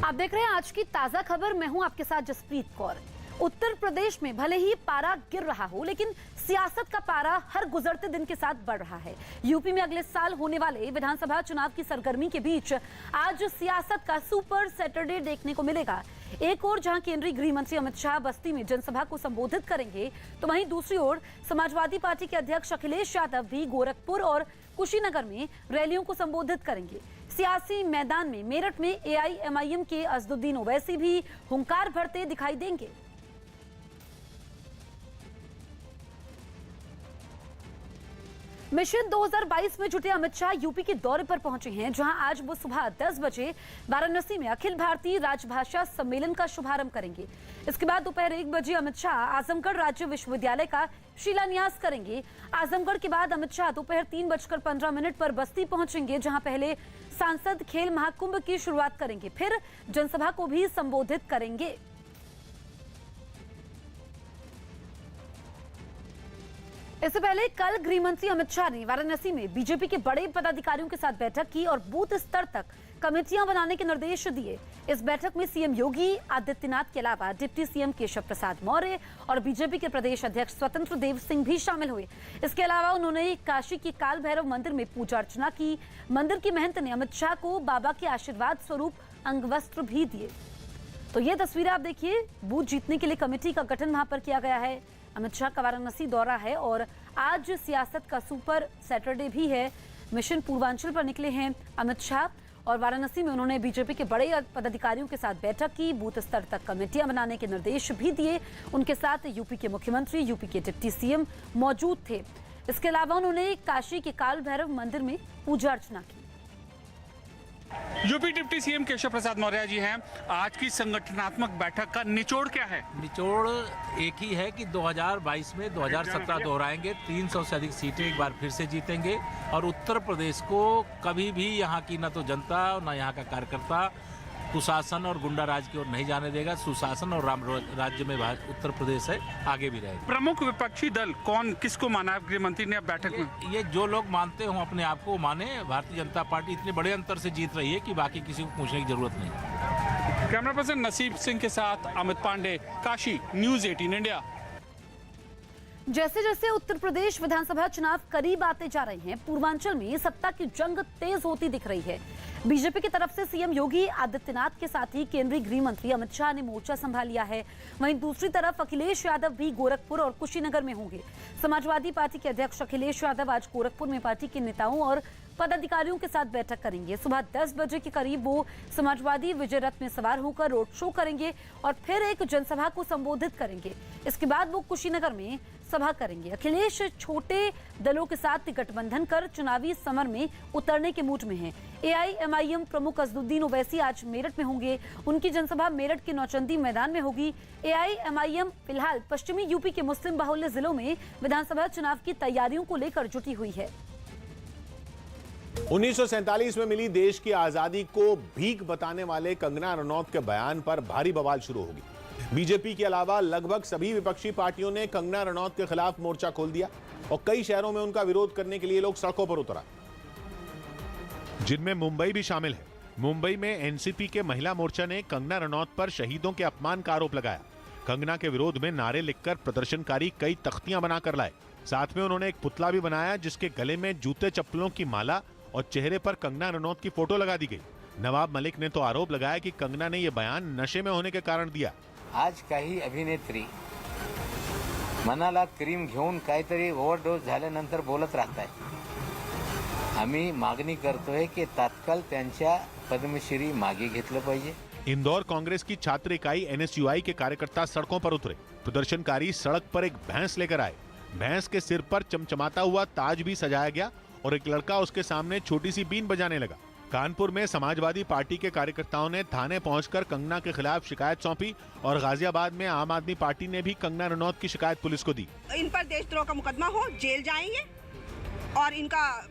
आप देख रहे हैं आज की ताजा खबर। मैं हूं आपके साथ जसप्रीत कौर। उत्तर प्रदेश में भले ही पारा गिर रहा हो, लेकिन सियासत का पारा हर गुजरते दिन के साथ बढ़ रहा है। यूपी में अगले साल होने वाले विधानसभा चुनाव की सरगर्मी के बीच आज सियासत का सुपर सैटरडे देखने को मिलेगा। एक ओर जहां केंद्रीय गृह मंत्री अमित शाह बस्ती में जनसभा को संबोधित करेंगे, तो वहीं दूसरी ओर समाजवादी पार्टी के अध्यक्ष अखिलेश यादव भी गोरखपुर और कुशीनगर में रैलियों को संबोधित करेंगे। सियासी मैदान में मेरठ में एआईएमआईएम के असदुद्दीन ओवैसी भी हुंकार भरते दिखाई देंगे। मिशन 2022 में जुटे अमित शाह यूपी के दौरे पर पहुंचे हैं, जहां आज वो सुबह 10 बजे वाराणसी में अखिल भारतीय राजभाषा सम्मेलन का शुभारंभ करेंगे। इसके बाद दोपहर 1 बजे अमित शाह आजमगढ़ राज्य विश्वविद्यालय का शिलान्यास करेंगे। आजमगढ़ के बाद अमित शाह दोपहर 3:15 पर बस्ती पहुंचेंगे, जहां पहले सांसद खेल महाकुंभ की शुरुआत करेंगे, फिर जनसभा को भी संबोधित करेंगे। इससे पहले कल गृह मंत्री अमित शाह ने वाराणसी में बीजेपी के बड़े पदाधिकारियों के साथ बैठक की और बूथ स्तर तक कमेटियां बनाने के निर्देश दिए। इस बैठक में सीएम योगी आदित्यनाथ के अलावा डिप्टी सीएम केशव प्रसाद मौर्य और बीजेपी के प्रदेश अध्यक्ष स्वतंत्र देव सिंह भी शामिल हुए। इसके अलावा उन्होंने काशी के काल भैरव मंदिर में पूजा अर्चना की। मंदिर की महंत ने अमित शाह को बाबा के आशीर्वाद स्वरूप अंगवस्त्र भी दिए। तो ये तस्वीरें आप देखिए, बूथ जीतने के लिए कमेटी का गठन वहां पर किया गया है। अमित शाह का वाराणसी दौरा है और आज सियासत का सुपर सैटरडे भी है। मिशन पूर्वांचल पर निकले हैं अमित शाह और वाराणसी में उन्होंने बीजेपी के बड़े पदाधिकारियों के साथ बैठक की, बूथ स्तर तक कमेटियां बनाने के निर्देश भी दिए। उनके साथ यूपी के मुख्यमंत्री, यूपी के डिप्टी सीएम मौजूद थे। इसके अलावा उन्होंने काशी के काल भैरव मंदिर में पूजा अर्चना की। UP deputy CM Keshav Prasad Maurya ji हैं। आज की संगठनात्मक बैठक का निचोड़ क्या है? निचोड़ एक ही है कि 2022 में 2017 दोहराएंगे, 300 से अधिक सीटें एक बार फिर से जीतेंगे और उत्तर प्रदेश को कभी भी यहाँ की न तो जनता न यहाँ का कार्यकर्ता कुशासन और गुंडा राज की ओर नहीं जाने देगा। सुशासन और राम राज्य में उत्तर प्रदेश है, आगे भी रहेगा। प्रमुख विपक्षी दल कौन किसको माना गृह मंत्री ने अब बैठक में? ये जो लोग मानते हो अपने आप को माने। भारतीय जनता पार्टी इतने बड़े अंतर से जीत रही है कि बाकी किसी को पूछने की जरूरत नहीं। कैमरा पर्सन नसीब सिंह के साथ अमित पांडे, काशी, न्यूज़ 18 इंडिया। जैसे जैसे उत्तर प्रदेश विधानसभा चुनाव करीब आते जा रहे हैं, पूर्वांचल में सत्ता की जंग तेज होती दिख रही है। बीजेपी की तरफ से सीएम योगी आदित्यनाथ के साथ ही केंद्रीय गृह मंत्री अमित शाह ने मोर्चा संभाल लिया है। वहीं दूसरी तरफ अखिलेश यादव भी गोरखपुर और कुशीनगर में होंगे। समाजवादी पार्टी के अध्यक्ष अखिलेश यादव आज गोरखपुर में पार्टी के नेताओं और पदाधिकारियों के साथ बैठक करेंगे। सुबह 10 बजे के करीब वो समाजवादी विजय रथ में सवार होकर रोड शो करेंगे और फिर एक जनसभा को संबोधित करेंगे। इसके बाद वो कुशीनगर में सभा करेंगे। अखिलेश छोटे दलों के साथ गठबंधन कर चुनावी समर में उतरने के मूड में हैं। एआईएमआईएम प्रमुख असदुद्दीन ओवैसी आज मेरठ में होंगे। उनकी जनसभा मेरठ के नौचंदी मैदान में होगी। एआईएमआईएम फिलहाल पश्चिमी यूपी के मुस्लिम बाहुल्य जिलों में विधानसभा चुनाव की तैयारियों को लेकर जुटी हुई है। 1947 में मिली देश की आजादी को भीख बताने वाले कंगना रनौत के बयान पर भारी बवाल शुरू होगी। बीजेपी के अलावा लगभग सभी विपक्षी पार्टियों ने कंगना रनौत के खिलाफ मोर्चा खोल दिया और कई शहरों में उनका विरोध करने के लिए लोग सड़कों पर उतरा, जिनमें मुंबई भी शामिल है। मुंबई में एनसीपी के महिला मोर्चा ने कंगना रनौत पर शहीदों के अपमान का आरोप लगाया। कंगना के विरोध में नारे लिखकर प्रदर्शनकारी कई तख्तियां बनाकर लाए। साथ में उन्होंने एक पुतला भी बनाया जिसके गले में जूते चप्पलों की माला और चेहरे पर कंगना रनौत की फोटो लगा दी गई। नवाब मलिक ने तो आरोप लगाया कि कंगना ने यह बयान नशे में होने के कारण दिया। आज काही अभिनेत्री मनाला क्रीम घेऊन काहीतरी ओव्हरडोस झाल्यानंतर बोलत राहताय। आम्ही मागणी करतोय की तात्काळ त्यांच्या पद्मश्री मागे घेतलं पाहिजे। इंदौर कांग्रेस की छात्र इकाई एनएसयूआई के कार्यकर्ता सड़कों पर उतरे। प्रदर्शनकारी सड़क पर एक भैंस लेकर आए। भैंस के सिर पर चमचमाता हुआ ताज भी सजाया गया और एक लड़का उसके सामने छोटी सी बीन बजाने लगा। कानपुर में समाजवादी पार्टी के कार्यकर्ताओं ने थाने पहुंचकर कंगना के खिलाफ शिकायत सौंपी और गाजियाबाद में आम आदमी पार्टी ने भी कंगना रनौत की शिकायत पुलिस को दी। इन पर देशद्रोह का मुकदमा हो, जेल जाएंगे और इनका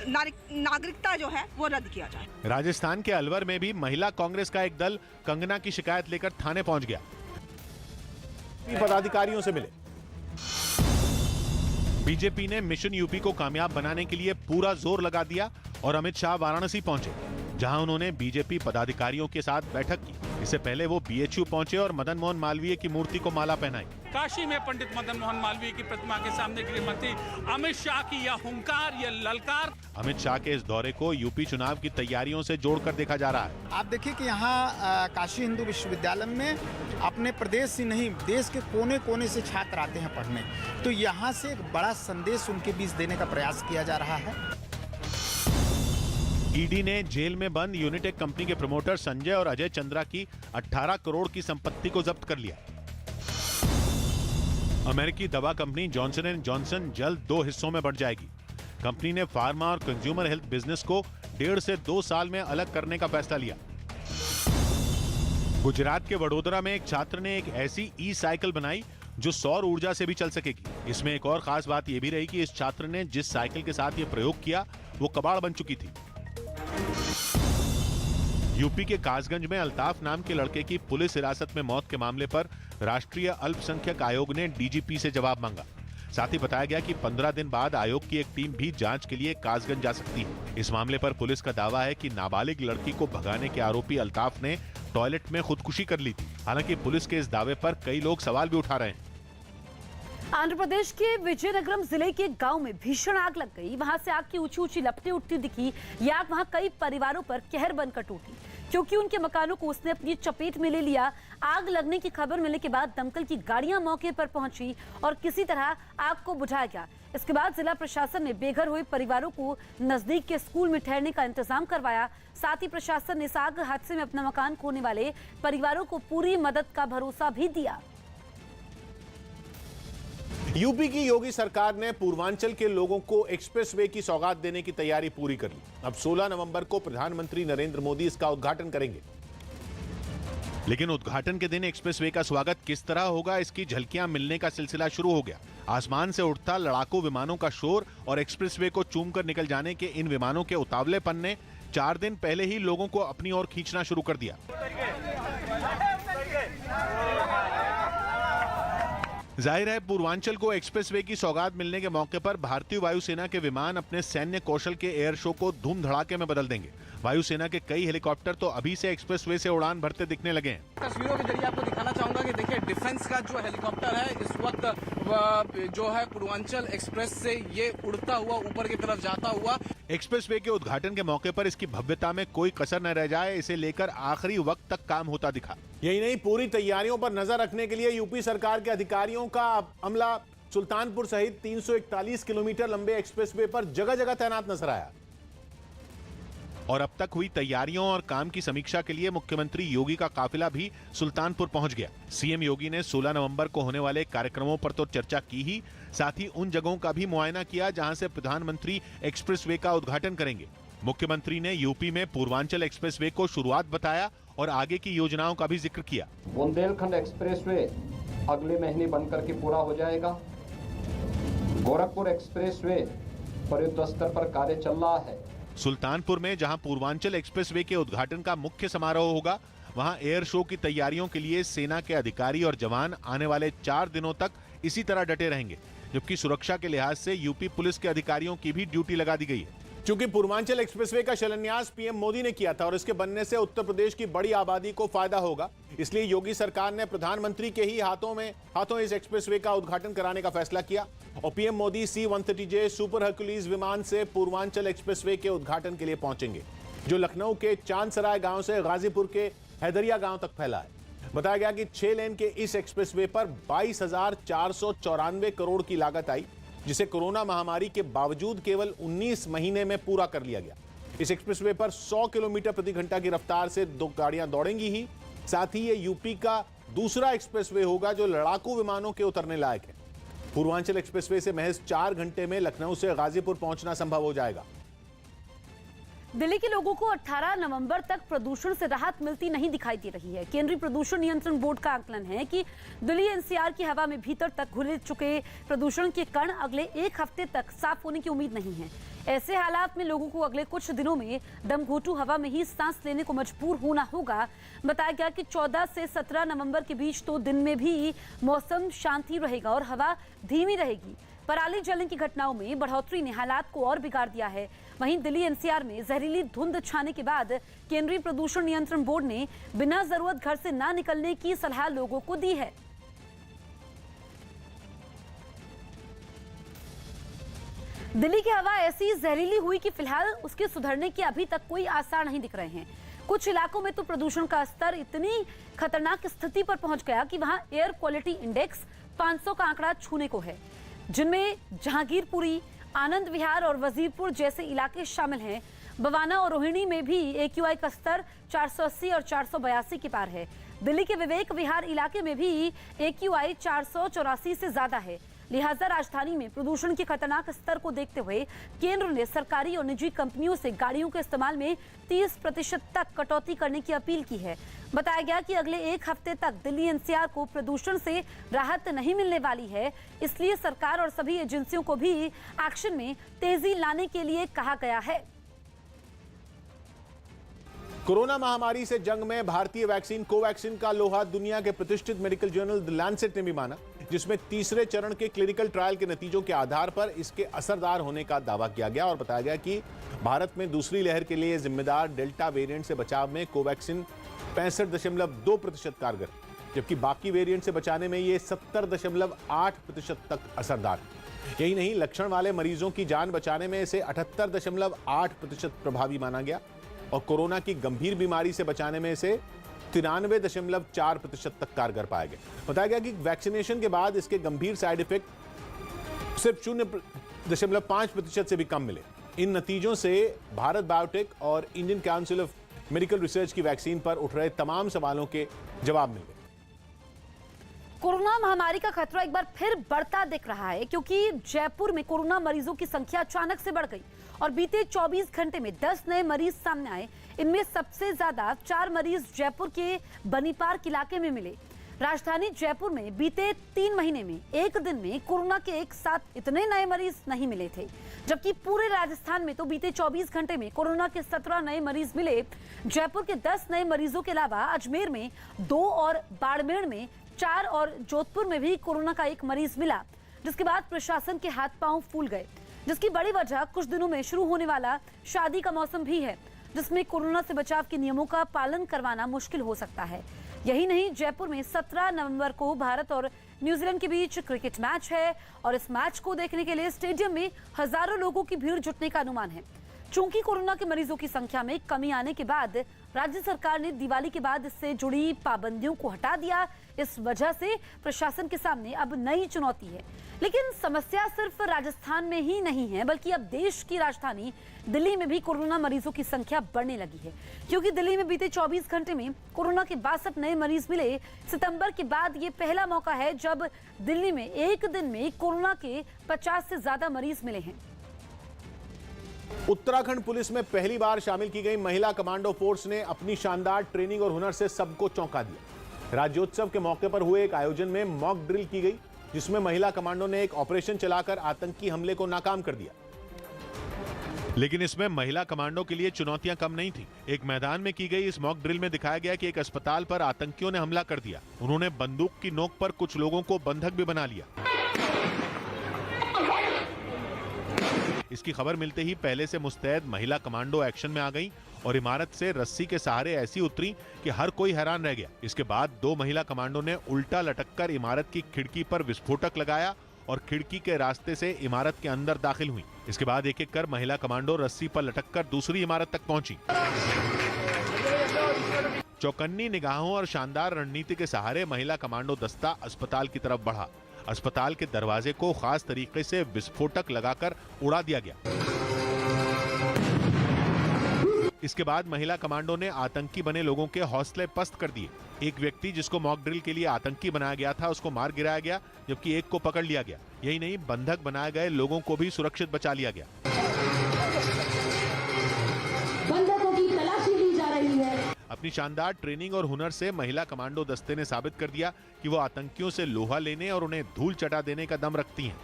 नागरिकता जो है वो रद्द किया जाए। राजस्थान के अलवर में भी महिला कांग्रेस का एक दल कंगना की शिकायत लेकर थाने पहुंच गया। पदाधिकारियों से मिले। बीजेपी ने मिशन यूपी को कामयाब बनाने के लिए पूरा जोर लगा दिया और अमित शाह वाराणसी पहुंचे, जहां उन्होंने बीजेपी पदाधिकारियों के साथ बैठक की। इससे पहले वो बीएचयू पहुंचे और मदन मोहन मालवीय की मूर्ति को माला पहनाई। काशी में पंडित मदन मोहन मालवीय की प्रतिमा के सामने गृह मंत्री अमित शाह की यह हुंकार, यह ललकार। अमित शाह के इस दौरे को यूपी चुनाव की तैयारियों से जोड़कर देखा जा रहा है। आप देखिए कि यहाँ काशी हिंदू विश्वविद्यालय में अपने प्रदेश से नहीं, देश के कोने कोने से छात्र आते हैं पढ़ने, तो यहाँ से एक बड़ा संदेश उनके बीच देने का प्रयास किया जा रहा है। ईडी ने जेल में बंद यूनिटेक कंपनी के प्रमोटर संजय और अजय चंद्रा की 18 करोड़ की संपत्ति को जब्त कर लिया। अमेरिकी दवा कंपनी जॉनसन एंड जॉनसन जल्द 2 हिस्सों में बढ़ जाएगी। कंपनी ने फार्मा और कंज्यूमर हेल्थ बिजनेस को 1.5 से 2 साल में अलग करने का फैसला लिया। गुजरात के वडोदरा में एक छात्र ने एक ऐसी ई साइकिल बनाई जो सौर ऊर्जा से भी चल सकेगी। इसमें एक और खास बात यह भी रही कि इस छात्र ने जिस साइकिल के साथ यह प्रयोग किया वो कबाड़ बन चुकी थी। यूपी के कासगंज में अल्ताफ नाम के लड़के की पुलिस हिरासत में मौत के मामले पर राष्ट्रीय अल्पसंख्यक आयोग ने डीजीपी से जवाब मांगा। साथ ही बताया गया कि 15 दिन बाद आयोग की एक टीम भी जांच के लिए कासगंज जा सकती है। इस मामले पर पुलिस का दावा है कि नाबालिग लड़की को भगाने के आरोपी अल्ताफ ने टॉयलेट में खुदकुशी कर ली थी। हालांकि पुलिस के इस दावे पर कई लोग सवाल भी उठा रहे हैं। आंध्र प्रदेश के विजयनगरम जिले के गांव में भीषण आग लग गई। वहां से आग की ऊंची ऊंची लपटें उठती दिखी। यह आग वहां कई परिवारों पर कहर बनकर टूटी, क्योंकि उनके मकानों को उसने अपनी चपेट में ले लिया। आग लगने की खबर मिलने के बाद दमकल की गाड़ियां मौके पर पहुंची और किसी तरह आग को बुझाया गया। इसके बाद जिला प्रशासन ने बेघर हुए परिवारों को नजदीक के स्कूल में ठहरने का इंतजाम करवाया। साथ ही प्रशासन ने इस आग हादसे में अपना मकान खोने वाले परिवारों को पूरी मदद का भरोसा भी दिया। यूपी की योगी सरकार ने पूर्वांचल के लोगों को एक्सप्रेसवे की सौगात देने की तैयारी पूरी कर ली। अब 16 नवंबर को प्रधानमंत्री नरेंद्र मोदी इसका उद्घाटन करेंगे। लेकिन उद्घाटन के दिन एक्सप्रेसवे का स्वागत किस तरह होगा, इसकी झलकियां मिलने का सिलसिला शुरू हो गया। आसमान से उठता लड़ाकू विमानों का शोर और एक्सप्रेसवे को चूमकर निकल जाने के इन विमानों के उतावलेपन ने 4 दिन पहले ही लोगों को अपनी ओर खींचना शुरू कर दिया। जाहिर है पूर्वांचल को एक्सप्रेसवे की सौगात मिलने के मौके पर भारतीय वायुसेना के विमान अपने सैन्य कौशल के एयर शो को धूम धड़ाके में बदल देंगे। वायुसेना के कई हेलीकॉप्टर तो अभी से एक्सप्रेसवे से उड़ान भरते दिखने लगे हैं। तस्वीरों के जरिए आपको दिखाना चाहूंगा कि देखिए डिफेंस का जो हेलीकॉप्टर है इस वक्त जो है पूर्वांचल एक्सप्रेस से ये उड़ता हुआ ऊपर की तरफ जाता हुआ। एक्सप्रेसवे के उद्घाटन के मौके पर इसकी भव्यता में कोई कसर न रह जाए, इसे लेकर आखिरी वक्त तक काम होता दिखा। यही नहीं, पूरी तैयारियों पर नजर रखने के लिए यूपी सरकार के अधिकारियों का अमला सुल्तानपुर सहित 341 किलोमीटर लंबे एक्सप्रेसवे पर जगह जगह तैनात नजर आया। और अब तक हुई तैयारियों और काम की समीक्षा के लिए मुख्यमंत्री योगी का काफिला भी सुल्तानपुर पहुंच गया। सीएम योगी ने 16 नवंबर को होने वाले कार्यक्रमों पर तो चर्चा की ही, साथ ही उन जगहों का भी मुआयना किया जहां से प्रधानमंत्री एक्सप्रेसवे का उद्घाटन करेंगे। मुख्यमंत्री ने यूपी में पूर्वांचल एक्सप्रेसवे को शुरुआत बताया और आगे की योजनाओं का भी जिक्र किया। बुंदेलखंड एक्सप्रेसवे अगले महीने बनकर के पूरा हो जाएगा। गोरखपुर एक्सप्रेसवे प्रयुक्त स्तर पर कार्य चल रहा है। सुल्तानपुर में जहां पूर्वांचल एक्सप्रेसवे के उद्घाटन का मुख्य समारोह होगा, वहां एयर शो की तैयारियों के लिए सेना के अधिकारी और जवान आने वाले 4 दिनों तक इसी तरह डटे रहेंगे, जबकि सुरक्षा के लिहाज से यूपी पुलिस के अधिकारियों की भी ड्यूटी लगा दी गई है। चूंकि पूर्वांचल एक्सप्रेसवे का शिलान्यास पीएम मोदी ने किया था और इसके बनने से उत्तर प्रदेश की बड़ी आबादी को फायदा होगा, इसलिए योगी सरकार ने प्रधानमंत्री के ही हाथों इस एक्सप्रेसवे का उद्घाटन कराने का फैसला किया और पीएम मोदी C-130J सुपर हर्कुलीज विमान से पूर्वांचल एक्सप्रेसवे के उद्घाटन के लिए पहुंचेंगे, जो लखनऊ के चांदसराय गांव से गाजीपुर के हैदरिया गांव तक फैला है। बताया गया कि 6 लेन के इस एक्सप्रेसवे पर 22,494 करोड़ की लागत आई, जिसे कोरोना महामारी के बावजूद केवल 19 महीने में पूरा कर लिया गया। इस एक्सप्रेसवे पर 100 किलोमीटर प्रति घंटा की रफ्तार से 2 गाड़ियां दौड़ेंगी ही। साथ ही ये यूपी का दूसरा एक्सप्रेसवे होगा जो लड़ाकू विमानों के उतरने लायक है। पूर्वांचल एक्सप्रेसवे से महज 4 घंटे में लखनऊ से गाजीपुर पहुंचना संभव हो जाएगा। दिल्ली के लोगों को 18 नवंबर तक प्रदूषण से राहत मिलती नहीं दिखाई दे रही है। केंद्रीय प्रदूषण नियंत्रण बोर्ड का आकलन है कि दिल्ली एनसीआर की हवा में भीतर तक घुल चुके प्रदूषण के कण अगले 1 हफ्ते तक साफ होने की उम्मीद नहीं है। ऐसे हालात में लोगों को अगले कुछ दिनों में दमघोंटू हवा में ही सांस लेने को मजबूर होना होगा। बताया गया कि 14 से 17 नवंबर के बीच तो दिन में भी मौसम शांति रहेगा और हवा धीमी रहेगी, पराली जलने की घटनाओं में बढ़ोतरी ने हालात को और बिगाड़ दिया है। वहीं दिल्ली एनसीआर में जहरीली धुंध छाने के बाद केंद्रीय प्रदूषण नियंत्रण बोर्ड ने बिना जरूरत घर से ना निकलने की सलाह लोगों को दी है। दिल्ली की हवा ऐसी जहरीली हुई कि फिलहाल उसके सुधरने के अभी तक कोई आसार नहीं दिख रहे हैं। कुछ इलाकों में तो प्रदूषण का स्तर इतनी खतरनाक स्थिति पर पहुंच गया कि वहां एयर क्वालिटी इंडेक्स 500 का आंकड़ा छूने को है, जिनमें जहांगीरपुरी, आनंद विहार और वजीरपुर जैसे इलाके शामिल हैं। बवाना और रोहिणी में भी AQI का स्तर 480 और 482 के पार है। दिल्ली के विवेक विहार इलाके में भी AQI 484 से ज्यादा है। लिहाजा राजधानी में प्रदूषण के खतरनाक स्तर को देखते हुए केंद्र ने सरकारी और निजी कंपनियों से गाड़ियों के इस्तेमाल में 30% तक कटौती करने की अपील की है। बताया गया कि अगले एक हफ्ते तक दिल्ली एनसीआर को प्रदूषण से राहत नहीं मिलने वाली है, इसलिए सरकार और सभी एजेंसियों को भी एक्शन में तेजी लाने के लिए कहा गया है। कोरोना महामारी से जंग में भारतीय वैक्सीन कोवैक्सीन का लोहा दुनिया के प्रतिष्ठित मेडिकल जर्नल द लैंसेट ने भी माना, जिसमें तीसरे चरण के क्लिनिकल ट्रायल के नतीजों के आधार पर इसके असरदार होने का दावा किया गया और बताया गया कि भारत में दूसरी लहर के लिए जिम्मेदार डेल्टा वेरिएंट से बचाव में कोवैक्सीन 65.2% कारगर, जबकि बाकी वेरिएंट से बचाने में ये 70.8% तक असरदार है। यही नहीं, लक्षण वाले मरीजों की जान बचाने में इसे 78.8% प्रभावी माना गया और कोरोना की गंभीर बीमारी से बचाने में इसे 93.4% तक कारगर पाया गया। बताया गया कि वैक्सीनेशन के बाद इसके गंभीर साइड इफेक्ट सिर्फ 0.5% से भी कम मिले। इन नतीजों से भारत बायोटेक और Indian council of medical research की वैक्सीन पर उठ रहे तमाम सवालों के जवाब मिल गए। कोरोना महामारी का खतरा एक बार फिर बढ़ता दिख रहा है, क्योंकि जयपुर में कोरोना मरीजों की संख्या अचानक से बढ़ गई और बीते 24 घंटे में 10 नए मरीज सामने आए। इनमें सबसे ज्यादा 4 मरीज जयपुर के बनी पार्क इलाके में मिले। राजधानी जयपुर में बीते 3 महीने में एक दिन में कोरोना के एक साथ इतने नए मरीज नहीं मिले थे, जबकि पूरे राजस्थान में तो बीते 24 घंटे में कोरोना के 17 नए मरीज मिले। जयपुर के 10 नए मरीजों के अलावा अजमेर में 2 और बाड़मेर में 4 और जोधपुर में भी कोरोना का एक मरीज मिला, जिसके बाद प्रशासन के हाथ पांव फूल गए, जिसकी बड़ी वजह कुछ दिनों में शुरू होने वाला शादी का मौसम भी है, जिसमें कोरोना से बचाव के नियमों का पालन करवाना मुश्किल हो सकता है। यही नहीं, जयपुर में 17 नवंबर को भारत और न्यूजीलैंड के बीच क्रिकेट मैच है और इस मैच को देखने के लिए स्टेडियम में हजारों लोगों की भीड़ जुटने का अनुमान है। चूंकि कोरोना के मरीजों की संख्या में कमी आने के बाद राज्य सरकार ने दिवाली के बाद इससे जुड़ी पाबंदियों को हटा दिया। इस वजह से प्रशासन के सामने अब नई चुनौती है। लेकिन समस्या सिर्फ राजस्थान में ही नहीं है, बल्कि अब देश की राजधानी दिल्ली में भी कोरोना मरीजों की संख्या बढ़ने लगी है, क्योंकि दिल्ली में बीते 24 घंटे में कोरोना के 62 नए मरीज मिले। सितंबर के बाद ये पहला मौका है जब दिल्ली में एक दिन में कोरोना के 50 से ज्यादा मरीज मिले हैं। उत्तराखंड पुलिस में पहली बार शामिल की गई महिला कमांडो फोर्स ने अपनी शानदार ट्रेनिंग और हुनर से सबको चौंका दिया। राज्योत्सव के मौके पर हुए एक आयोजन में मॉक ड्रिल की गई, जिसमें महिला कमांडो ने एक ऑपरेशन चलाकर आतंकी हमले को नाकाम कर दिया। लेकिन इसमें महिला कमांडो के लिए चुनौतियां कम नहीं थी। एक मैदान में की गई इस मॉक ड्रिल में दिखाया गया कि एक अस्पताल पर आतंकियों ने हमला कर दिया। उन्होंने बंदूक की नोक पर कुछ लोगों को बंधक भी बना लिया। इसकी खबर मिलते ही पहले से मुस्तैद महिला कमांडो एक्शन में आ गई और इमारत से रस्सी के सहारे ऐसी उतरी कि हर कोई हैरान रह गया। इसके बाद 2 महिला कमांडो ने उल्टा लटककर इमारत की खिड़की पर विस्फोटक लगाया और खिड़की के रास्ते से इमारत के अंदर दाखिल हुई। इसके बाद एक-एक कर महिला कमांडो रस्सी पर लटककर दूसरी इमारत तक पहुंची। चौकन्नी निगाहों और शानदार रणनीति के सहारे महिला कमांडो दस्ता अस्पताल की तरफ बढ़ा। अस्पताल के दरवाजे को खास तरीके से विस्फोटक लगाकर उड़ा दिया गया। इसके बाद महिला कमांडो ने आतंकी बने लोगों के हौसले पस्त कर दिए। एक व्यक्ति जिसको मॉक ड्रिल के लिए आतंकी बनाया गया था, उसको मार गिराया गया, जबकि एक को पकड़ लिया गया। यही नहीं, बंधक बनाए गए लोगों को भी सुरक्षित बचा लिया गया। बंधकों की तलाशी ली जा रही है। अपनी शानदार ट्रेनिंग और हुनर से महिला कमांडो दस्ते ने साबित कर दिया कि वो आतंकियों से लोहा लेने और उन्हें धूल चटा देने का दम रखती हैं।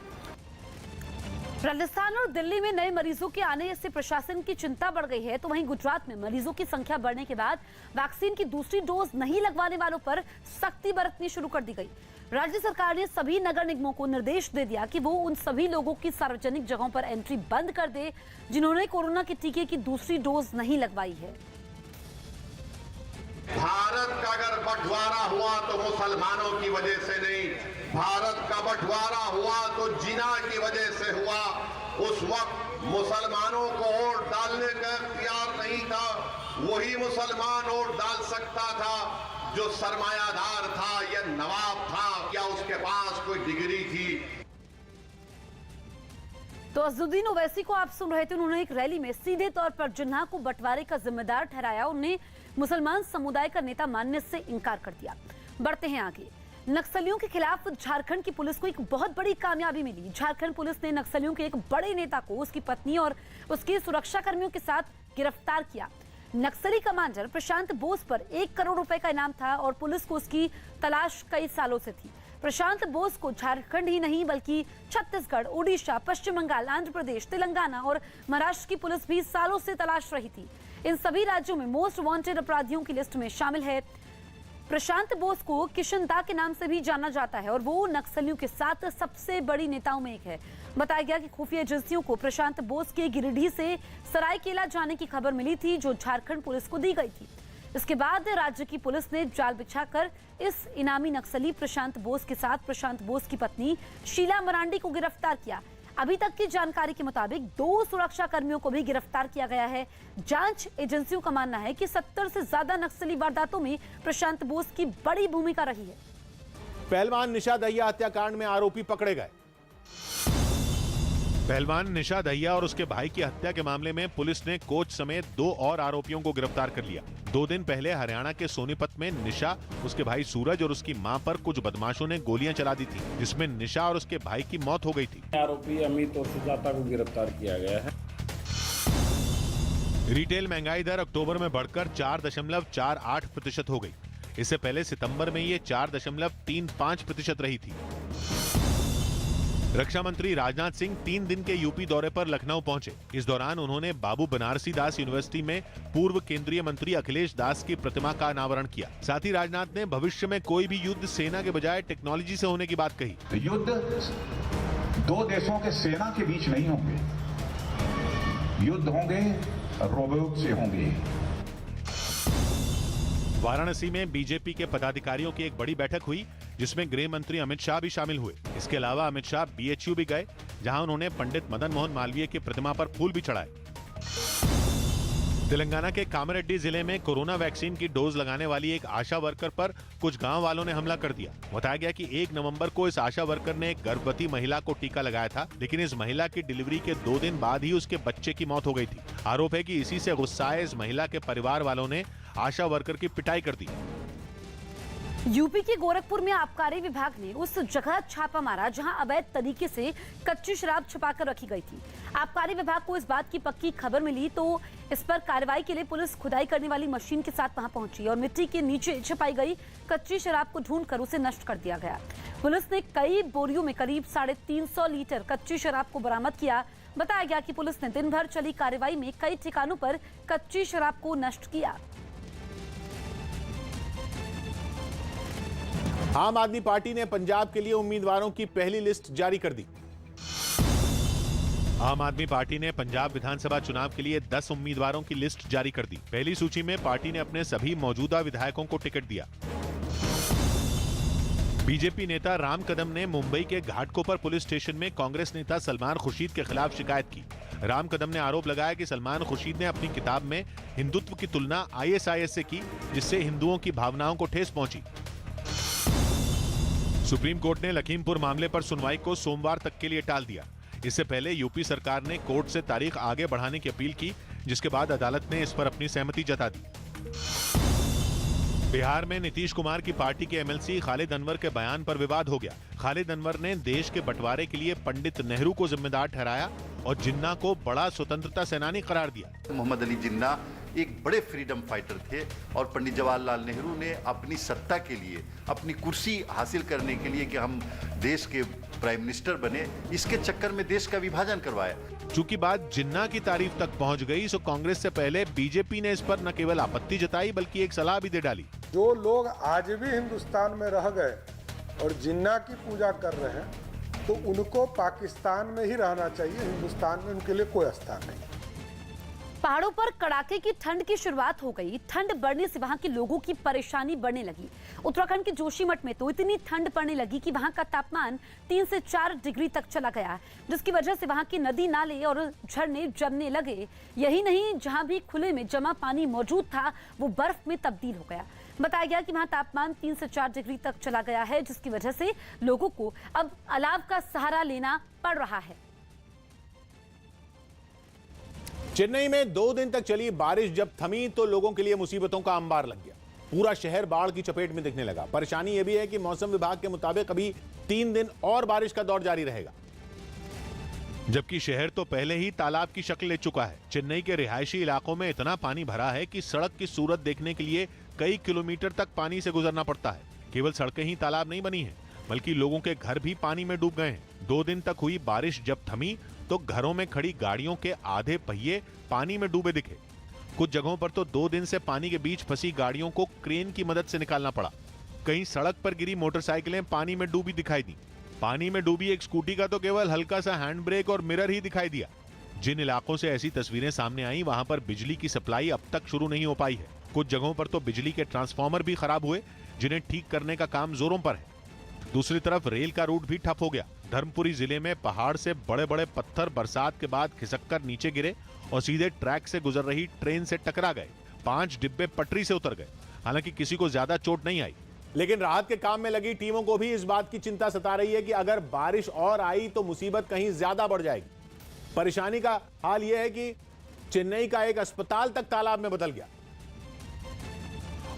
राजस्थान और दिल्ली में नए मरीजों के आने से प्रशासन की चिंता बढ़ गई है, तो वहीं गुजरात में मरीजों की संख्या बढ़ने के बाद वैक्सीन की दूसरी डोज नहीं लगवाने वालों पर सख्ती बरतनी शुरू कर दी गई। राज्य सरकार ने सभी नगर निगमों को निर्देश दे दिया कि वो उन सभी लोगों की सार्वजनिक जगहों पर एंट्री बंद कर दे जिन्होंने कोरोना के टीके की दूसरी डोज नहीं लगवाई है। भारत का अगर बंटवारा हुआ तो मुसलमानों की वजह से नहीं, भारत का बंटवारा हुआ तो जिना की वजह से हुआ। उस वक्त मुसलमानों को वोट डालने का इख्तियार नहीं था, वही मुसलमान वोट डाल सकता था जो सरमायादार था या नवाब था या उसके पास कोई डिग्री थी। तो अज़ुद्दीन ओवैसी को आप सुन रहे थे। उन्होंने एक रैली में सीधे तौर पर जिन्ना को बंटवारे का जिम्मेदार ठहराया। उन्हें मुसलमान समुदाय का नेता मानने से इनकार कर दिया। बढ़ते हैं आगे। नक्सलियों के खिलाफ झारखंड की पुलिस को एक बहुत बड़ी कामयाबी मिली। झारखंड पुलिस ने नक्सलियों के एक बड़े नेता को उसकी पत्नी और उसके सुरक्षा कर्मियों के साथ गिरफ्तार किया। नक्सली कमांडर प्रशांत बोस पर 1 करोड़ रुपए का इनाम था और पुलिस को उसकी तलाश कई सालों से थी। प्रशांत बोस को झारखंड ही नहीं बल्कि छत्तीसगढ़, उड़ीसा, पश्चिम बंगाल, आंध्र प्रदेश, तेलंगाना और महाराष्ट्र की पुलिस भी सालों से तलाश रही थी। इन सभी राज्यों में मोस्ट वांटेड अपराधियों की लिस्ट में शामिल है। प्रशांत बोस को किशन दा के नाम से भी जाना जाता है और वो नक्सलियों के साथ सबसे बड़ी नेताओं में एक है। बताया गया कि खुफिया एजेंसियों को प्रशांत बोस के गिरिडीह से सरायकेला जाने की खबर मिली थी जो झारखंड पुलिस को दी गई थी। इसके बाद राज्य की पुलिस ने जाल बिछाकर इस इनामी नक्सली प्रशांत बोस के साथ प्रशांत बोस की पत्नी शीला मरांडी को गिरफ्तार किया। अभी तक की जानकारी के मुताबिक 2 सुरक्षा कर्मियों को भी गिरफ्तार किया गया है। जांच एजेंसियों का मानना है कि 70 से ज्यादा नक्सली वारदातों में प्रशांत बोस की बड़ी भूमिका रही है। पहलवान निशा दहिया हत्याकांड में आरोपी पकड़े गए। पहलवान निशा दहिया और उसके भाई की हत्या के मामले में पुलिस ने कोच समेत 2 और आरोपियों को गिरफ्तार कर लिया। 2 दिन पहले हरियाणा के सोनीपत में निशा, उसके भाई सूरज और उसकी मां पर कुछ बदमाशों ने गोलियां चला दी थी, जिसमें निशा और उसके भाई की मौत हो गई थी। आरोपी अमित और सुजाता को गिरफ्तार किया गया है। रिटेल महंगाई दर अक्टूबर में बढ़कर 4.48% हो गई। इससे पहले सितंबर में ये 4.35% रही थी। रक्षा मंत्री राजनाथ सिंह 3 दिन के यूपी दौरे पर लखनऊ पहुंचे। इस दौरान उन्होंने बाबू बनारसी दास यूनिवर्सिटी में पूर्व केंद्रीय मंत्री अखिलेश दास की प्रतिमा का अनावरण किया। साथ ही राजनाथ ने भविष्य में कोई भी युद्ध सेना के बजाय टेक्नोलॉजी से होने की बात कही। युद्ध 2 देशों के सेना के बीच नहीं होंगे, युद्ध होंगे रोबोट से होंगे। वाराणसी में बीजेपी के पदाधिकारियों की एक बड़ी बैठक हुई जिसमें गृह मंत्री अमित शाह भी शामिल हुए। इसके अलावा अमित शाह बीएचयू भी गए जहां उन्होंने पंडित मदन मोहन मालवीय की प्रतिमा पर फूल भी चढ़ाए। तेलंगाना के कामारेड्डी जिले में कोरोना वैक्सीन की डोज लगाने वाली एक आशा वर्कर पर कुछ गांव वालों ने हमला कर दिया। बताया गया कि 1 नवंबर को इस आशा वर्कर ने एक गर्भवती महिला को टीका लगाया था, लेकिन इस महिला की डिलीवरी के 2 दिन बाद ही उसके बच्चे की मौत हो गई थी। आरोप है कि इसी से गुस्साए इस महिला के परिवार वालों ने आशा वर्कर की पिटाई कर दी। यूपी के गोरखपुर में आबकारी विभाग ने उस जगह छापा मारा जहां अवैध तरीके से कच्ची शराब छुपाकर रखी गई थी। आबकारी विभाग को इस बात की पक्की खबर मिली तो इस पर कार्रवाई के लिए पुलिस खुदाई करने वाली मशीन के साथ वहां पहुंची और मिट्टी के नीचे छिपाई गई कच्ची शराब को ढूंढकर उसे नष्ट कर दिया गया। पुलिस ने कई बोरियों में करीब 350 लीटर कच्ची शराब को बरामद किया। बताया गया कि पुलिस ने दिन भर चली कार्रवाई में कई ठिकानों पर कच्ची शराब को नष्ट किया। आम आदमी पार्टी ने पंजाब के लिए उम्मीदवारों की पहली लिस्ट जारी कर दी। आम आदमी पार्टी ने पंजाब विधानसभा चुनाव के लिए 10 उम्मीदवारों की लिस्ट जारी कर दी। पहली सूची में पार्टी ने अपने सभी मौजूदा विधायकों को टिकट दिया। बीजेपी नेता राम कदम ने मुंबई के घाटकोपर पुलिस स्टेशन में कांग्रेस नेता सलमान खुर्शीद के खिलाफ शिकायत की। राम कदम ने आरोप लगाया कि सलमान खुर्शीद ने अपनी किताब में हिंदुत्व की तुलना ISIS से की, जिससे हिंदुओं की भावनाओं को ठेस पहुंची। सुप्रीम कोर्ट ने लखीमपुर मामले पर सुनवाई को सोमवार तक के लिए टाल दिया। इससे पहले यूपी सरकार ने कोर्ट से तारीख आगे बढ़ाने की अपील की, जिसके बाद अदालत ने इस पर अपनी सहमति जता दी। बिहार में नीतीश कुमार की पार्टी के MLC खालिद अनवर के बयान पर विवाद हो गया। खालिद अनवर ने देश के बंटवारे के लिए पंडित नेहरू को जिम्मेदार ठहराया और जिन्ना को बड़ा स्वतंत्रता सेनानी करार दिया। मोहम्मद अली जिन्ना एक बड़े फ्रीडम फाइटर थे और पंडित जवाहरलाल नेहरू ने अपनी सत्ता के लिए, अपनी कुर्सी हासिल करने के लिए कि हम देश के प्राइम मिनिस्टर बने, इसके चक्कर में देश का विभाजन करवाया। चूंकि बात जिन्ना की तारीफ तक पहुंच गई, सो कांग्रेस से पहले बीजेपी ने इस पर न केवल आपत्ति जताई बल्कि एक सलाह भी दे डाली। जो लोग आज भी हिंदुस्तान में रह गए और जिन्ना की पूजा कर रहे हैं, तो उनको पाकिस्तान में ही रहना चाहिए, हिंदुस्तान में उनके लिए कोई स्थान नहीं। पहाड़ों पर कड़ाके की ठंड की शुरुआत हो गई। ठंड बढ़ने से वहां के लोगों की परेशानी बढ़ने लगी। उत्तराखंड के जोशीमठ में तो इतनी ठंड पड़ने लगी कि वहां का तापमान 3 से 4 डिग्री तक चला गया, जिसकी वजह से वहां के नदी नाले और झरने जमने लगे। यही नहीं, जहां भी खुले में जमा पानी मौजूद था वो बर्फ में तब्दील हो गया। बताया गया कि वहां तापमान 3 से 4 डिग्री तक चला गया है, जिसकी वजह से लोगों को अब अलाव का सहारा लेना पड़ रहा है। चेन्नई में 2 दिन तक चली बारिश जब थमी तो लोगों के लिए मुसीबतों का अंबार लग गया। पूरा शहर बाढ़ की चपेट में दिखने लगा। परेशानी यह भी है कि मौसम विभाग के मुताबिक अभी 3 दिन और बारिश का दौर जारी रहेगा, जबकि शहर तो पहले ही तालाब की शक्ल ले चुका है। चेन्नई के रिहायशी इलाकों में इतना पानी भरा है कि सड़क की सूरत देखने के लिए कई किलोमीटर तक पानी से गुजरना पड़ता है। केवल सड़कें ही तालाब नहीं बनी हैं, बल्कि लोगों के घर भी पानी में डूब गए हैं। 2 दिन तक हुई बारिश जब थमी तो घरों में खड़ी गाड़ियों के आधे पहिए पानी में डूबे दिखे। कुछ जगहों पर तो 2 दिन से पानी के बीच फंसी गाड़ियों को क्रेन की मदद से निकालना पड़ा। कहीं सड़क पर गिरी मोटरसाइकिलें पानी में डूबी दिखाई दी। पानी में डूबी एक स्कूटी का तो केवल हल्का सा हैंड ब्रेक और मिरर ही दिखाई दिया। जिन इलाकों से ऐसी तस्वीरें सामने आई, वहां पर बिजली की सप्लाई अब तक शुरू नहीं हो पाई है। कुछ जगहों पर तो बिजली के ट्रांसफार्मर भी खराब हुए, जिन्हें ठीक करने का काम जोरों पर है। दूसरी तरफ रेल का रूट भी ठप हो गया। धर्मपुरी जिले में पहाड़ से बड़े बड़े पत्थर बरसात के बाद खिसककर नीचे गिरे और सीधे ट्रैक से गुजर रही ट्रेन से टकरा गए। 5 डिब्बे पटरी से उतर गए। हालांकि किसी को ज्यादा चोट नहीं आई, लेकिन राहत के काम में लगी टीमों को भी इस बात की चिंता सता रही है कि अगर बारिश और आई तो मुसीबत कहीं ज्यादा बढ़ जाएगी। परेशानी का हाल यह है कि चेन्नई का एक अस्पताल तक तालाब में बदल गया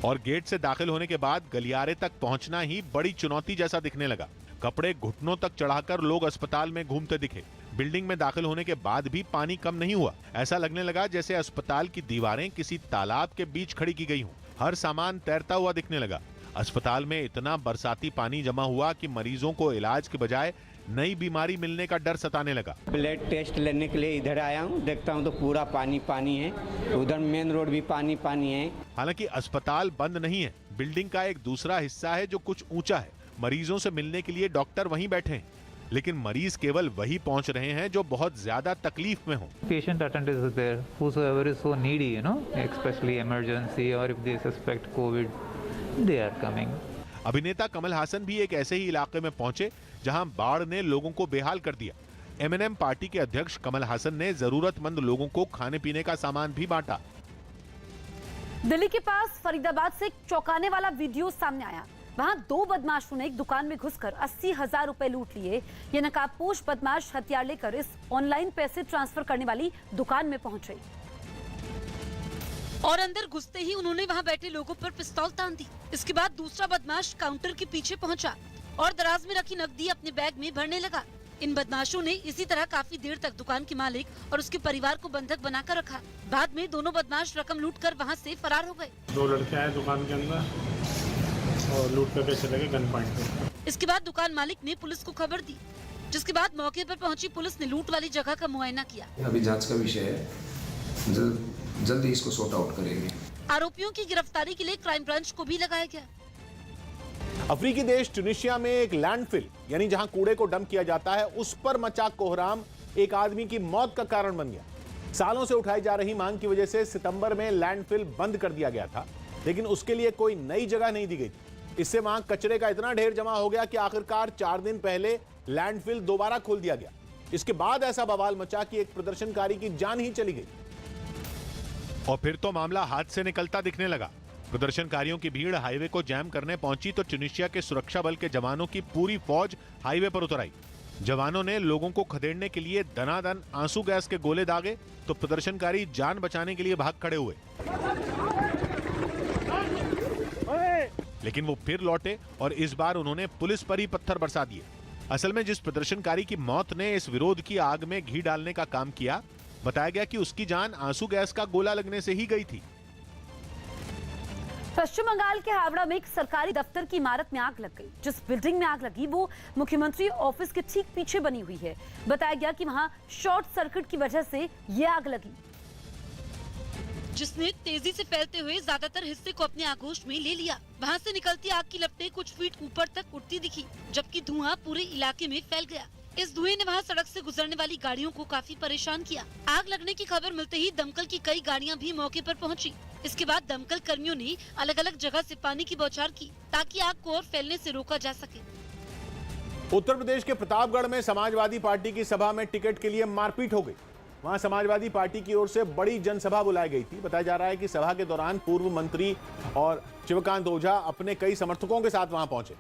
और गेट से दाखिल होने के बाद गलियारे तक पहुंचना ही बड़ी चुनौती जैसा दिखने लगा। कपड़े घुटनों तक चढ़ाकर लोग अस्पताल में घूमते दिखे। बिल्डिंग में दाखिल होने के बाद भी पानी कम नहीं हुआ। ऐसा लगने लगा जैसे अस्पताल की दीवारें किसी तालाब के बीच खड़ी की गई हों। हर सामान तैरता हुआ दिखने लगा। अस्पताल में इतना बरसाती पानी जमा हुआ कि मरीजों को इलाज के बजाय नई बीमारी मिलने का डर सताने लगा। ब्लड टेस्ट लेने के लिए इधर आया हूँ, देखता हूँ तो पूरा पानी पानी है। उधर मेन रोड भी पानी पानी है। हालांकि अस्पताल बंद नहीं है। बिल्डिंग का एक दूसरा हिस्सा है जो कुछ ऊंचा है। मरीजों से मिलने के लिए डॉक्टर वहीं बैठे हैं, लेकिन मरीज केवल वही पहुंच रहे हैं जो बहुत ज्यादा तकलीफ में हो। Patient attendants is there, whosoever is so needy, especially emergency or if they suspect COVID, they are coming. अभिनेता कमल हासन भी एक ऐसे ही इलाके में पहुंचे जहां बाढ़ ने लोगों को बेहाल कर दिया। एमएनएम पार्टी के अध्यक्ष कमल हासन ने जरूरतमंद लोगों को खाने पीने का सामान भी बांटा। दिल्ली के पास फरीदाबाद से एक चौंकाने वाला वीडियो सामने आया। वहां 2 बदमाशों ने एक दुकान में घुसकर 80,000 रुपए लूट लिए। ये नकाबपोश बदमाश हथियार लेकर इस ऑनलाइन पैसे ट्रांसफर करने वाली दुकान में पहुंचे और अंदर घुसते ही उन्होंने वहां बैठे लोगों पर पिस्तौल तान दी। इसके बाद दूसरा बदमाश काउंटर के पीछे पहुंचा और दराज में रखी नकदी अपने बैग में भरने लगा। इन बदमाशों ने इसी तरह काफी देर तक दुकान के मालिक और उसके परिवार को बंधक बनाकर रखा। बाद में दोनों बदमाश रकम लूटकर वहां से फरार हो गए। 2 लड़के आए दुकान के अंदर और लूट करके चले गए गन पॉइंट पे। इसके बाद दुकान मालिक ने पुलिस को खबर दी, जिसके बाद मौके पर पहुंची पुलिस ने लूट वाली जगह का मुआयना किया। अभी जांच का विषय है, जल्दी इसको सॉर्ट आउट करेंगे। आरोपियों की गिरफ्तारी के लिए क्राइम ब्रांच को भी लगाया गया। अफ्रीकी देश ट्यूनीशिया में एक लैंडफिल यानी जहां कूड़े को डंप किया जाता है, उस पर मचा कोहराम एक आदमी की मौत का कारण बन गया। सालों से उठाई जा रही मांग की वजह से सितंबर में लैंडफिल बंद कर दिया गया था, लेकिन उसके लिए कोई नई जगह नहीं दी गई थी। इससे वहां कचरे का इतना ढेर जमा हो गया कि आखिरकार 4 दिन पहले लैंडफिल दोबारा खोल दिया गया। इसके बाद ऐसा बवाल मचा कि एक प्रदर्शनकारी की जान ही चली गई और फिर तो मामला हाथ से निकलता दिखने लगा। प्रदर्शनकारियों की भीड़ हाईवे को जैम करने पहुंची तो ट्यूनीशिया के सुरक्षा बल के जवानों की पूरी फौज हाईवे पर उतर आई। जवानों ने लोगों को खदेड़ने के लिए दनादन आंसू गैस के गोले दागे तो प्रदर्शनकारी जान बचाने के लिए भाग खड़े हुए, लेकिन वो फिर लौटे और इस बार उन्होंने पुलिस पर ही पत्थर बरसा दिए। असल में जिस प्रदर्शनकारी की मौत ने इस विरोध की आग में घी डालने का काम किया, बताया गया कि उसकी जान आंसू गैस का गोला लगने से ही गई थी। पश्चिम बंगाल के हावड़ा में एक सरकारी दफ्तर की इमारत में आग लग गई। जिस बिल्डिंग में आग लगी वो मुख्यमंत्री ऑफिस के ठीक पीछे बनी हुई है। बताया गया कि वहां शॉर्ट सर्किट की वजह से ये आग लगी, जिसने तेजी से फैलते हुए ज्यादातर हिस्से को अपने आगोश में ले लिया। वहां से निकलती आग की लपटें कुछ फीट ऊपर तक उठती दिखी, जबकि धुआं पूरे इलाके में फैल गया। इस धुएं ने वहां सड़क से गुजरने वाली गाड़ियों को काफी परेशान किया। आग लगने की खबर मिलते ही दमकल की कई गाड़ियां भी मौके पर पहुंची। इसके बाद दमकल कर्मियों ने अलग अलग जगह से पानी की बौछार की ताकि आग को और फैलने से रोका जा सके। उत्तर प्रदेश के प्रतापगढ़ में समाजवादी पार्टी की सभा में टिकट के लिए मारपीट हो गई। वहां समाजवादी पार्टी की ओर से बड़ी जनसभा बुलाई गई थी। बताया जा रहा है कि सभा के दौरान पूर्व मंत्री और शिवकांत ओझा अपने कई समर्थकों के साथ वहां पहुंचे,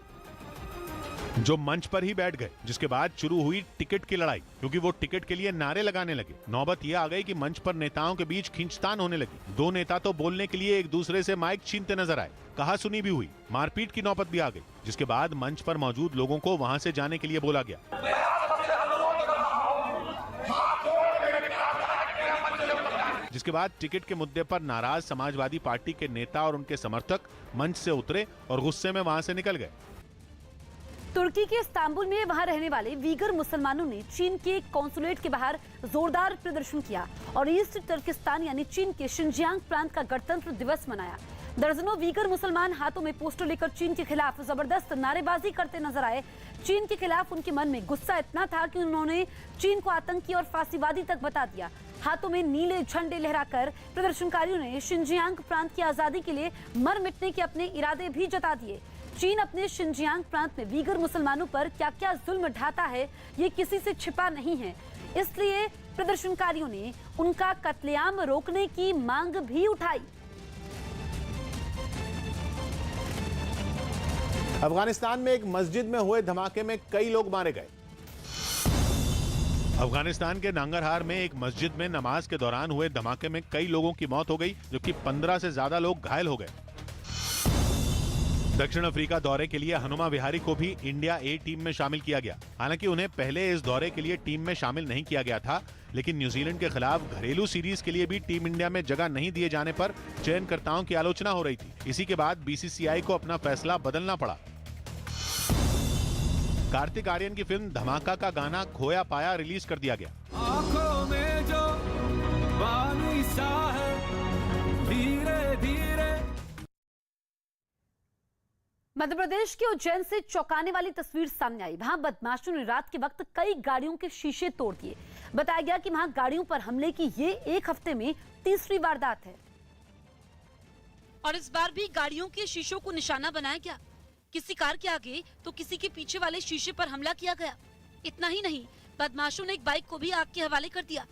जो मंच पर ही बैठ गए, जिसके बाद शुरू हुई टिकट की लड़ाई, क्योंकि वो टिकट के लिए नारे लगाने लगे। नौबत यह आ गई कि मंच पर नेताओं के बीच खींचतान होने लगी। दो नेता तो बोलने के लिए एक दूसरे से माइक छीनते नजर आए। कहा सुनी भी हुई, मारपीट की नौबत भी आ गई, जिसके बाद मंच पर मौजूद लोगों को वहां से जाने के लिए बोला गया। जिसके बाद टिकट के मुद्दे पर नाराज समाजवादी पार्टी के नेता और उनके समर्थक मंच से उतरे और गुस्से में वहां से निकल गए। तुर्की के इस्तांबुल में वहां रहने वाले वीगर मुसलमानों ने चीन के कॉन्सुलेट के बाहर जोरदार प्रदर्शन किया और ईस्ट तुर्किस्तान यानी चीन के शिनजियांग प्रांत का गणतंत्र दिवस मनाया। दर्जनों वीगर मुसलमान हाथों में पोस्टर लेकर चीन के खिलाफ जबरदस्त नारेबाजी करते नजर आए। चीन के खिलाफ उनके मन में गुस्सा इतना था कि उन्होंने चीन को आतंकी और फांसीवादी तक बता दिया। हाथों में नीले झंडे लहराकर प्रदर्शनकारियों ने शिनजियांग प्रांत की आजादी के लिए मर मिटने के अपने इरादे भी जता दिए। चीन अपने शिनजियांग प्रांत में वीगर मुसलमानों पर क्या क्या जुल्म ढाता है ये किसी से छिपा नहीं है, इसलिए प्रदर्शनकारियों ने उनका कत्लेआम रोकने की मांग भी उठाई। अफगानिस्तान में एक मस्जिद में हुए धमाके में कई लोग मारे गए। अफगानिस्तान के नांगरहार में एक मस्जिद में नमाज के दौरान हुए धमाके में कई लोगों की मौत हो गई, जबकि 15 से ज्यादा लोग घायल हो गए। दक्षिण अफ्रीका दौरे के लिए हनुमा विहारी को भी इंडिया ए टीम में शामिल किया गया। हालांकि उन्हें पहले इस दौरे के लिए टीम में शामिल नहीं किया गया था, लेकिन न्यूजीलैंड के खिलाफ घरेलू सीरीज के लिए भी टीम इंडिया में जगह नहीं दिए जाने पर चयनकर्ताओं की आलोचना हो रही थी। इसी के बाद बीसीसीआई को अपना फैसला बदलना पड़ा। कार्तिक आर्यन की फिल्म धमाका का गाना खोया पाया रिलीज कर दिया गया। आंखों में जो पानी सा है, धीरे धीरे। मध्य प्रदेश के उज्जैन से चौंकाने वाली तस्वीर सामने आई। वहां बदमाशों ने रात के वक्त कई गाड़ियों के शीशे तोड़ दिए। बताया गया कि वहां गाड़ियों पर हमले की ये एक हफ्ते में तीसरी वारदात है। और इस बार भी गाड़ियों के शीशों को निशाना बनाया गया। किसी कार के आगे तो किसी के पीछे वाले शीशे पर हमला किया गया। इतना ही नहीं, बदमाशों ने एक बाइक को भी आग के हवाले कर दिया।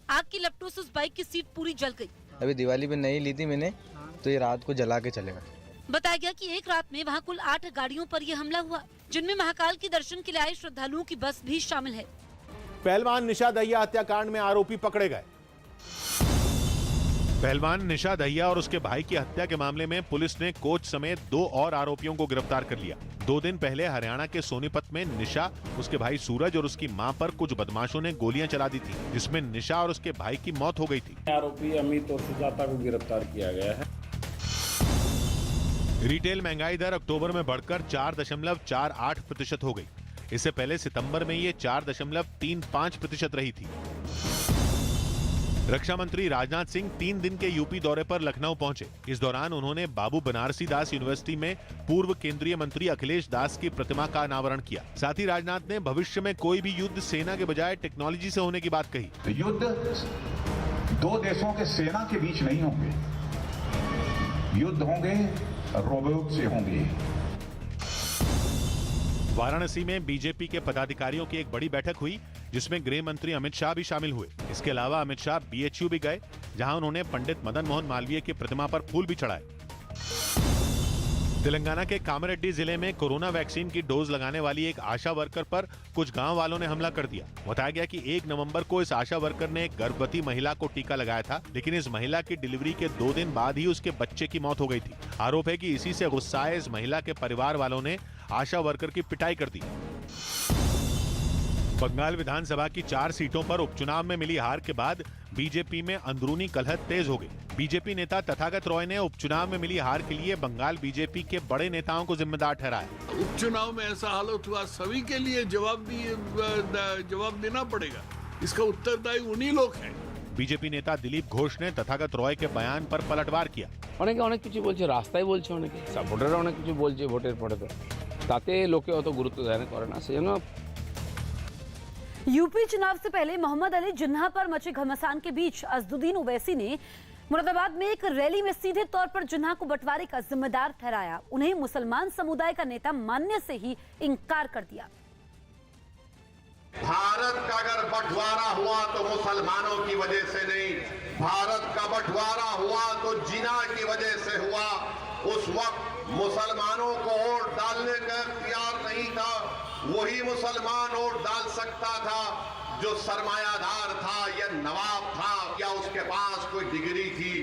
आग की लपटों से उस बाइक की सीट पूरी जल गई। अभी दिवाली पे नई ली थी मैंने, तो ये रात को जला के चलेगा। बताया गया कि एक रात में वहां कुल 8 गाड़ियों पर यह हमला हुआ, जिनमें महाकाल के दर्शन के लिए आए श्रद्धालुओं की बस भी शामिल है। पहलवान निशा दहिया हत्याकांड में आरोपी पकड़े गए। पहलवान निशा दहिया और उसके भाई की हत्या के मामले में पुलिस ने कोच समेत 2 और आरोपियों को गिरफ्तार कर लिया। 2 दिन पहले हरियाणा के सोनीपत में निशा, उसके भाई सूरज और उसकी मां पर कुछ बदमाशों ने गोलियां चला दी थी, जिसमें निशा और उसके भाई की मौत हो गई थी। आरोपी अमित और सुजाता को गिरफ्तार किया गया है। रिटेल महंगाई दर अक्टूबर में बढ़कर 4.48% हो गई। इससे पहले सितंबर में ये 4.35% रही थी। रक्षा मंत्री राजनाथ सिंह 3 दिन के यूपी दौरे पर लखनऊ पहुंचे। इस दौरान उन्होंने बाबू बनारसी दास यूनिवर्सिटी में पूर्व केंद्रीय मंत्री अखिलेश दास की प्रतिमा का अनावरण किया। साथ ही राजनाथ ने भविष्य में कोई भी युद्ध सेना के बजाय टेक्नोलॉजी से होने की बात कही। युद्ध 2 देशों के सेना के बीच नहीं होंगे, युद्ध होंगे रोबोट से होंगे। वाराणसी में बीजेपी के पदाधिकारियों की एक बड़ी बैठक हुई, जिसमें गृह मंत्री अमित शाह भी शामिल हुए। इसके अलावा अमित शाह बीएचयू भी गए, जहां उन्होंने पंडित मदन मोहन मालवीय की प्रतिमा पर फूल भी चढ़ाए। तेलंगाना के कामारेड्डी जिले में कोरोना वैक्सीन की डोज लगाने वाली एक आशा वर्कर पर कुछ गांव वालों ने हमला कर दिया। बताया गया कि 1 नवंबर को इस आशा वर्कर ने एक गर्भवती महिला को टीका लगाया था, लेकिन इस महिला की डिलीवरी के 2 दिन बाद ही उसके बच्चे की मौत हो गई थी। आरोप है कि इसी से गुस्साए इस महिला के परिवार वालों ने आशा वर्कर की पिटाई कर दी। बंगाल विधानसभा की 4 सीटों पर उपचुनाव में मिली हार के बाद बीजेपी में अंदरूनी कलह तेज हो गई। बीजेपी नेता तथागत रॉय ने उपचुनाव में मिली हार के लिए बंगाल बीजेपी के बड़े नेताओं को जिम्मेदार ठहराया। उपचुनाव में ऐसा हालत हुआ, सभी के लिए जवाब देना पड़ेगा, इसका उत्तरदायी उन्हीं लोग हैं। बीजेपी नेता दिलीप घोष ने तथागत रॉय के बयान पर पलटवार किया। অনেক কিছু বলছে, রাস্তায় বলছে, অনেকে সাপোর্টাররা অনেক কিছু বলছে ভোটের পরে, তো তাতে লোকে অত গুরুত্ব দেয় করে না, সেজন্য। यूपी चुनाव से पहले मोहम्मद अली जिन्ना पर मचे घमासान के बीच अजदुद्दीन ओवैसी ने मुरादाबाद में एक रैली में सीधे तौर पर जिन्ना को बंटवारे का जिम्मेदार ठहराया। उन्हें मुसलमान समुदाय का नेता मानने से ही इनकार कर दिया। भारत का अगर बंटवारा हुआ तो मुसलमानों की वजह से नहीं, भारत का बंटवारा हुआ तो जिना की वजह से हुआ। उस वक्त मुसलमानों को वोट डालने का इख्तियार नहीं था, वही मुसलमान वोट डाल सकता था जो सरमायादार था या नवाब था या उसके पास कोई डिग्री थी।